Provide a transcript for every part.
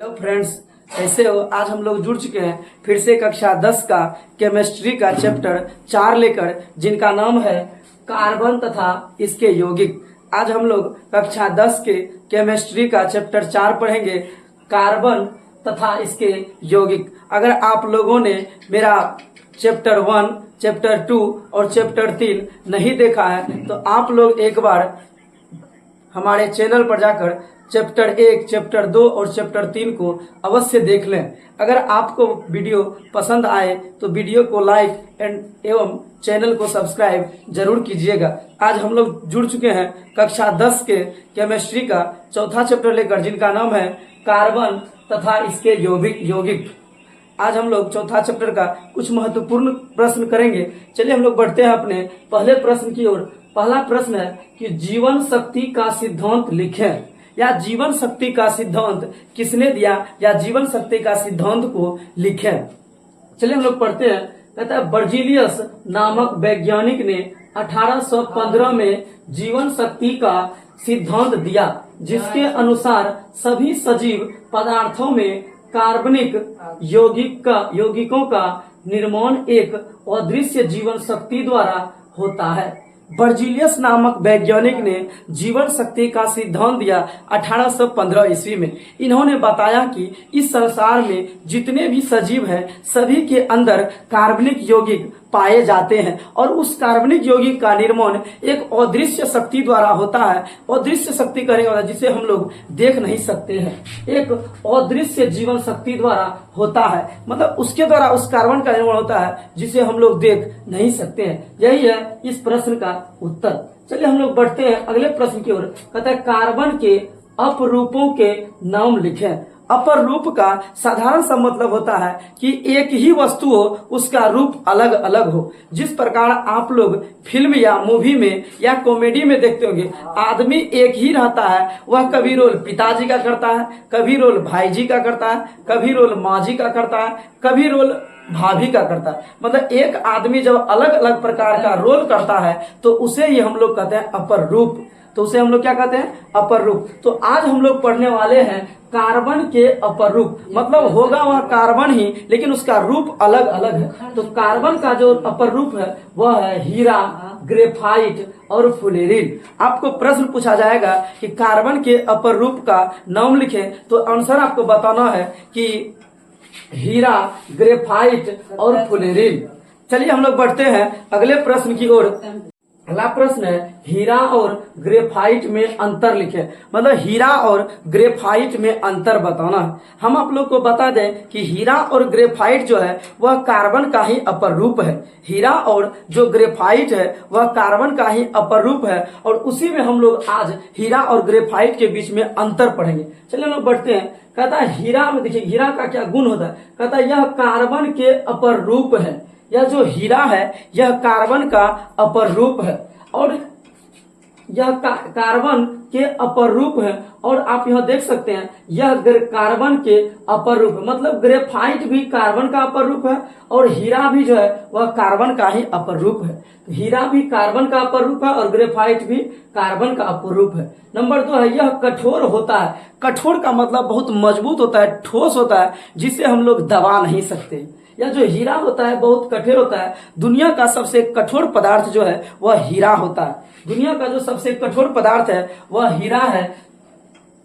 Hello friends, कैसे हो। आज हम लोग जुड़ चुके हैं फिर से कक्षा 10 का केमिस्ट्री का चैप्टर 4 लेकर, जिनका नाम है कार्बन तथा इसके यौगिक। आज हम लोग कक्षा 10 के केमिस्ट्री का चैप्टर 4 पढ़ेंगे, कार्बन तथा इसके यौगिक। अगर आप लोगों ने मेरा चैप्टर 1, चैप्टर 2 और चैप्टर 3 नहीं देखा है तो आप लोग एक बार हमारे चैनल पर जाकर चैप्टर 1, चैप्टर 2 और चैप्टर 3 को अवश्य देख लें। अगर आपको वीडियो पसंद आए तो वीडियो को लाइक एवं चैनल को सब्सक्राइब जरूर कीजिएगा। आज हम लोग जुड़ चुके हैं कक्षा 10 के केमिस्ट्री का चौथा चैप्टर लेकर, जिनका नाम है कार्बन तथा इसके यौगिक। आज हम लोग चौथा चैप्टर का कुछ महत्वपूर्ण प्रश्न करेंगे। चलिए हम लोग बढ़ते हैं अपने पहले प्रश्न की ओर। पहला प्रश्न है कि जीवन शक्ति का सिद्धांत लिखें, या जीवन शक्ति का सिद्धांत किसने दिया, या जीवन शक्ति का सिद्धांत को लिखें। चलिए हम लोग पढ़ते हैं। कहता है बर्जीलियस नामक वैज्ञानिक ने 1815 में जीवन शक्ति का सिद्धांत दिया, जिसके अनुसार सभी सजीव पदार्थों में कार्बनिक यौगिकों का निर्माण एक अदृश्य जीवन शक्ति द्वारा होता है। बर्जीलियस नामक वैज्ञानिक ने जीवन शक्ति का सिद्धांत दिया 1815 ईस्वी में। इन्होंने बताया कि इस संसार में जितने भी सजीव हैं सभी के अंदर कार्बनिक यौगिक पाए जाते हैं, और उस कार्बनिक यौगिक का निर्माण एक अदृश्य शक्ति द्वारा होता है। अदृश्य शक्ति कहने वाला जिसे हम लोग देख नहीं सकते हैं, एक अदृश्य जीवन शक्ति द्वारा होता है। मतलब उसके द्वारा उस कार्बन का निर्माण होता है जिसे हम लोग देख नहीं सकते हैं। यही है इस प्रश्न का उत्तर। चलिए हम लोग बढ़ते हैं अगले प्रश्न की ओर। कहता है कार्बन के अपरूपों के नाम लिखें। अपर रूप का साधारण सा मतलब होता है कि एक ही वस्तु हो, उसका रूप अलग अलग हो। जिस प्रकार आप लोग फिल्म या मूवी में या कॉमेडी में देखते होंगे, आदमी एक ही रहता है, वह कभी रोल पिताजी का करता है, कभी रोल भाई जी का करता है, कभी रोल माँ जी का करता है, कभी रोल भाभी का करता है। मतलब एक आदमी जब अलग अलग प्रकार का रोल करता है तो उसे ही हम लोग कहते हैं अपर रूप। तो उसे हम लोग क्या कहते हैं? अपर रूप। तो आज हम लोग पढ़ने वाले हैं कार्बन के अपर रूप। मतलब होगा वह कार्बन ही, लेकिन उसका रूप अलग अलग है। तो कार्बन का जो अपर रूप है वह है हीरा, ग्रेफाइट और फ्लोरीन। आपको प्रश्न पूछा जाएगा कि कार्बन के अपर रूप का नाम लिखें, तो आंसर आपको बताना है कि हीरा, ग्रेफाइट और फ्लोरीन। चलिए हम लोग बढ़ते हैं अगले प्रश्न की ओर। अगला प्रश्न है हीरा और ग्रेफाइट में अंतर लिखें। मतलब हीरा और ग्रेफाइट में अंतर बताना है। हम आप लोग को बता दें कि हीरा और ग्रेफाइट जो है वह कार्बन का ही अपर रूप है। हीरा और जो ग्रेफाइट है वह कार्बन का ही अपर रूप है, और उसी में हम लोग आज हीरा और ग्रेफाइट के बीच में अंतर पढ़ेंगे। चलिए हम लोग बढ़ते हैं। कहता है हीरा में देखिए हीरा का क्या गुण होता है। कहता है यह कार्बन के अपर रूप है। यह जो हीरा है यह कार्बन का अपर रूप है, और यह कार्बन के अपर रूप है। और आप यहां देख सकते हैं यह कार्बन के अपर रूप है। मतलब ग्रेफाइट भी कार्बन का अपर रूप है, और हीरा भी जो है वह कार्बन का ही अपर रूप है। तो हीरा भी कार्बन का अपर रूप है और ग्रेफाइट भी कार्बन का अपर रूप है। नंबर 2 है यह कठोर होता है। कठोर का मतलब बहुत मजबूत होता है, ठोस होता है, जिसे हम लोग दबा नहीं सकते। यह जो हीरा होता है बहुत कठोर होता है। दुनिया का सबसे कठोर पदार्थ जो है वह हीरा होता है। दुनिया का जो सबसे कठोर पदार्थ है वह हीरा है।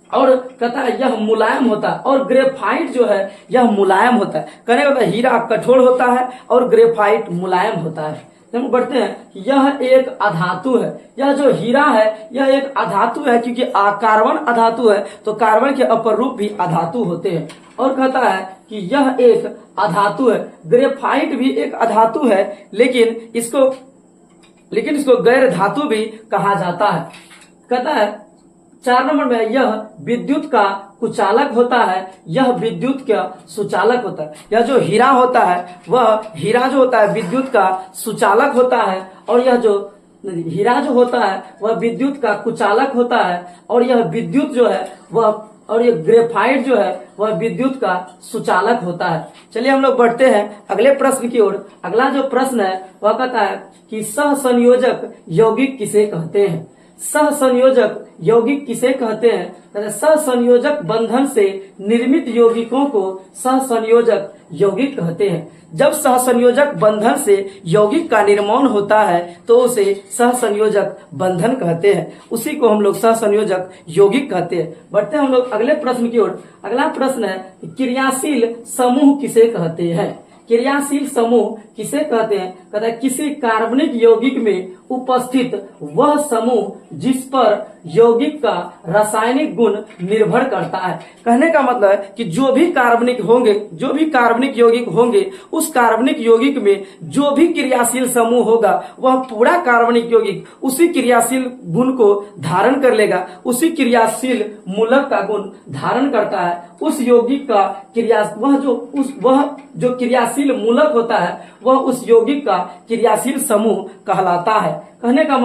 और कहता है यह मुलायम होता है, और ग्रेफाइट जो है यह मुलायम होता है। कहने का मतलब हीरा कठोर होता है और ग्रेफाइट मुलायम होता है। हम बढ़ते हैं यह एक अधातु है। यह जो हीरा है यह एक अधातु है, क्योंकि कार्बन अधातु है तो कार्बन के अपर रूप भी अधातु होते हैं। और कहता है कि यह एक अधातु है। ग्रेफाइट भी एक अधातु है, लेकिन इसको गैर धातु भी कहा जाता है। कहता है 4 नंबर में यह विद्युत का कुचालक होता है, यह विद्युत का सुचालक होता है। यह जो हीरा होता है वह हीरा जो होता है विद्युत का सुचालक होता है, और यह जो हीरा जो होता है वह विद्युत का कुचालक होता है, और यह विद्युत जो है वह, और ये ग्रेफाइट जो है वह विद्युत का सुचालक होता है। चलिए हम लोग बढ़ते हैं अगले प्रश्न की ओर। अगला जो प्रश्न है वह कहता है कि सहसंयोजक यौगिक किसे कहते हैं। सहसंयोजक यौगिक किसे कहते हैं? कहते हैं सहसंयोजक बंधन से निर्मित यौगिकों को सहसंयोजक यौगिक कहते हैं। जब सहसंयोजक बंधन से यौगिक का निर्माण होता है तो उसे सहसंयोजक बंधन कहते हैं, उसी को हम लोग सहसंयोजक यौगिक कहते हैं। बढ़ते हैं हम लोग अगले प्रश्न की ओर। अगला प्रश्न है क्रियाशील समूह किसे कहते हैं? क्रियाशील समूह किसे कहते हैं? कहते हैं किसी कार्बनिक यौगिक में उपस्थित वह समूह जिस पर यौगिक का रासायनिक गुण निर्भर करता है। कहने का मतलब है कि जो भी कार्बनिक यौगिक होंगे उस कार्बनिक यौगिक में जो भी क्रियाशील समूह होगा वह पूरा कार्बनिक यौगिक उसी क्रियाशील गुण को धारण कर लेगा, उसी क्रियाशील मूलक का गुण धारण करता है। उस यौगिक का वह जो क्रियाशील मूलक होता है वह उस यौगिक का क्रियाशील समूह कहलाता है। कहने का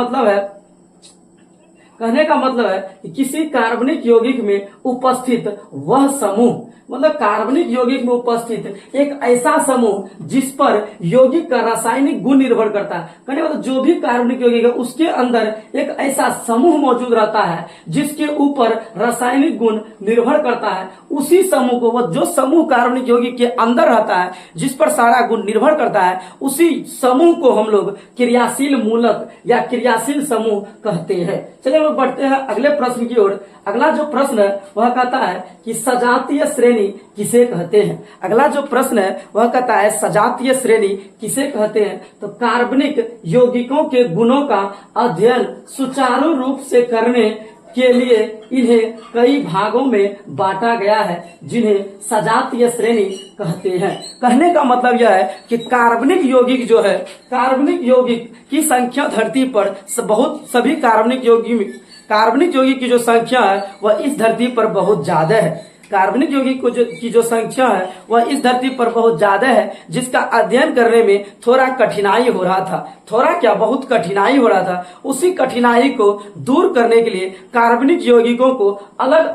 मतलब है कि किसी कार्बनिक यौगिक में उपस्थित वह समूह, मतलब कार्बनिक यौगिक में उपस्थित एक ऐसा समूह जिस पर यौगिक का रासायनिक गुण निर्भर करता है। कहने का मतलब जो भी कार्बनिक यौगिक है उसके अंदर एक ऐसा समूह मौजूद रहता है जिसके ऊपर रासायनिक गुण निर्भर करता है। उसी समूह को, वह जो समूह कार्बनिक यौगिक के अंदर रहता है जिस पर सारा गुण निर्भर करता है, उसी समूह को हम लोग क्रियाशील मूलक या क्रियाशील समूह कहते हैं। चलिए हम लोग बढ़ते हैं अगले प्रश्न की ओर। अगला जो प्रश्न है वह कहता है कि सजातीय श्रेणी किसे कहते हैं? अगला जो प्रश्न है वह कहता है सजातीय श्रेणी किसे कहते हैं? तो कार्बनिक यौगिकों के गुणों का अध्ययन सुचारू रूप से करने के लिए इन्हें कई भागों में बांटा गया है जिन्हें सजातीय श्रेणी कहते हैं। कहने का मतलब यह है कि कार्बनिक यौगिक जो है, कार्बनिक यौगिक की संख्या धरती पर सभी कार्बनिक यौगिक की जो संख्या है वह इस धरती पर बहुत ज्यादा है। कार्बनिक यौगिक की जो संख्या है वह इस धरती पर बहुत ज्यादा है, जिसका अध्ययन करने में थोड़ा कठिनाई हो रहा था। बहुत कठिनाई हो रहा था। उसी कठिनाई को दूर करने के लिए कार्बनिक यौगिकों को अलग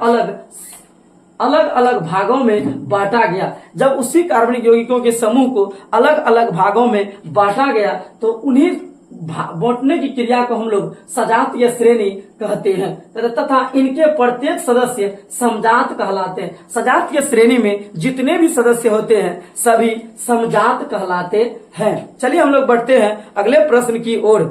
अलग भागों में बांटा गया। जब उसी कार्बनिक यौगिकों के समूह को अलग अलग भागों में बांटा गया तो उन्हीं बांटने की क्रिया को हम लोग सजातीय श्रेणी कहते हैं तथा इनके प्रत्येक सदस्य समजात कहलाते हैं। सजातीय श्रेणी में जितने भी सदस्य होते हैं सभी समजात कहलाते हैं। चलिए हम लोग बढ़ते हैं अगले प्रश्न की ओर।